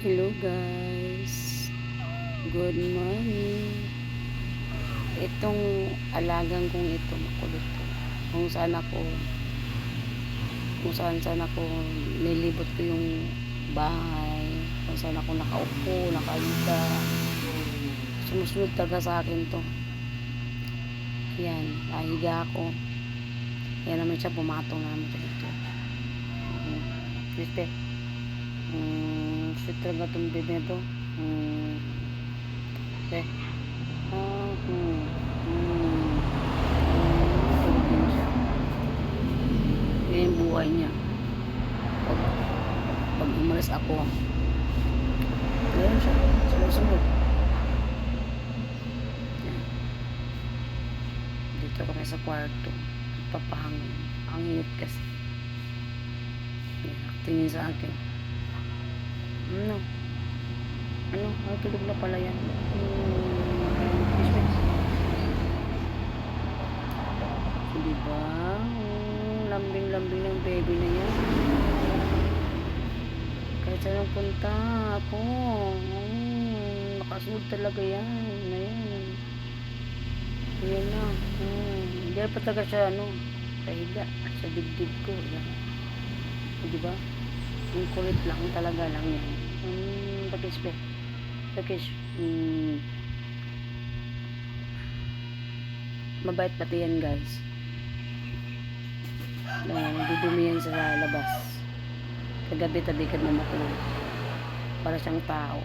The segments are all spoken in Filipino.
Hello guys, good morning. Itong alagang kong ito makulit to. Kung saan ako nilibot ko yung bahay, kung saan ako nakaupo, nakahiga, sumusunod talaga sa akin to. Yan, nahiga ako. Yan naman siya, pumatong na naman siya dito. Respect. Sweet talaga itong bebe na to. Okay. Yan yung buhay niya. Pag umalis ako, ganyan siya. Sumusunod. Dito kami sa kwarto. Papahangin. Ang init kasi. Tingin sa akin. Ano? Tulog na pala yan. Diba? Lambing-lambing ng baby na yan. Kahit saan punta ako. Nakasunod talaga yan. Ayan. Ayan na. Hindi pa talaga siya, kahiga. Sa dibdib ko. Ayan. Diba? Yung kulit lang talaga lang yan. Bakis. Mabait pati yan guys. Dudumi yan sa labas. Kagabi tabikad na matulog. Para siyang tao.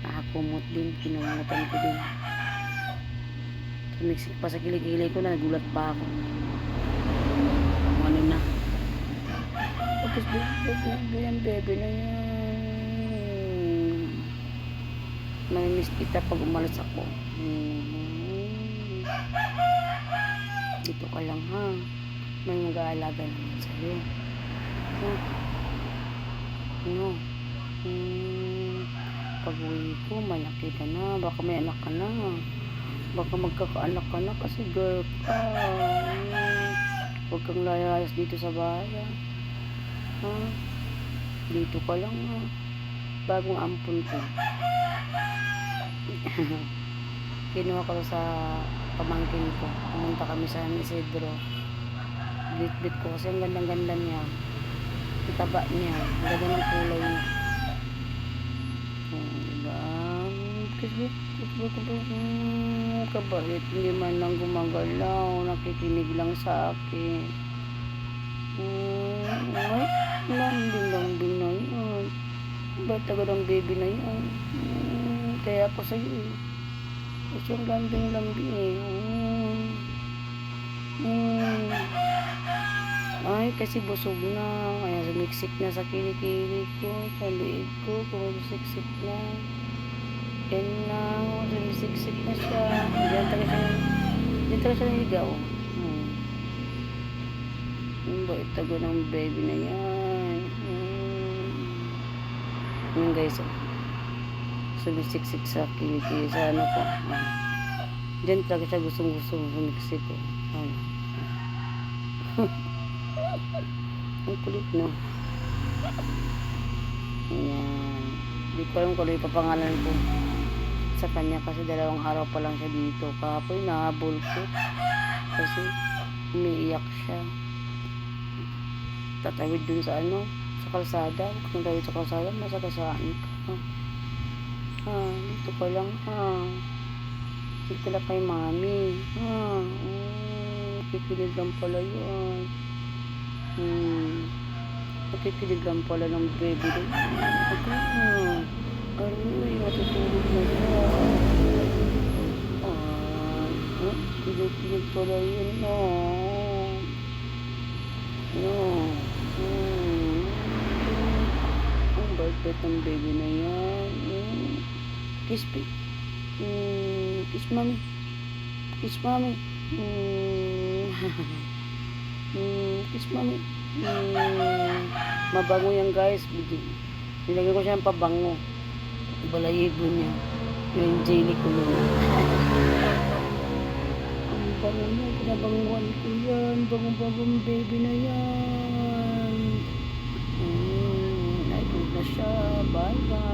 Nakakumot din. Kinumutan ko din. Tumiksik pa sa kilikili ko na nagulat pa ako. Ano na. Bakis yan bebe na yan. Mamimiss kita pag umalis ako. Dito ka lang ha. May mag-aalaga naman sa'yo. Pag uwi ko, malaki ka na. Baka may anak ka na. Baka magkakaanak ka na kasi girl ka. Huwag kang layas dito sa bahay. Dito ka lang ha. Bagong ampun ko. Kinuha ko sa pamangkin ko. Pumunta kami sa San Isidro. Bit ko kasi ang gandang-ganda niya. Itaba niya. Ang ganda ng kulay niya. Diba? Kasi kabait. Hindi man lang gumagalaw. Nakikinig lang sa akin. Lambing na yun. Ba't agad ang baby na yun? Kaya ako sa'yo eh. Kasi yung lambing eh. Ay, kasi busog na. Kaya sumiksik na sa kilikili ko. Sa liig ko. Kumisiksik na. Yan na. Sumisiksik na siya. Diyan talaga siya higaw. Bait tago ng baby na yan. Yan guys. Sumisiksik sa kilikili. Sa ano ko. Diyan talaga siya gustong sumiksik ko. Ang kulit no. Ayan. Hindi ko alam kung ano ipapangalan ko sa kanya kasi 2 araw pa lang siya dito. Kahapon nahabol ko kasi umiiyak siya. Tatawid dun sa sa kalsada. Kung tawid sa kalsada, masagasaan ka. Dito ka lang dito lang kay mami. Nakikinig lang pala yun. Nakikinig lang pala ng baby doon. Aroy, matutulog na siya. Kinig pala yun, Ang bait ng baby na yan. Kiss mami. Kiss mami. Kiss mami. Mabango yan guys. Nilagay ko siya ng pabango. Balayibo niya. Yung jelly ko yun. Ang bango niya. Pinabanguan ko yan. Bango-bangong baby na yan. Naitulog na siya. Bye. Bye-bye.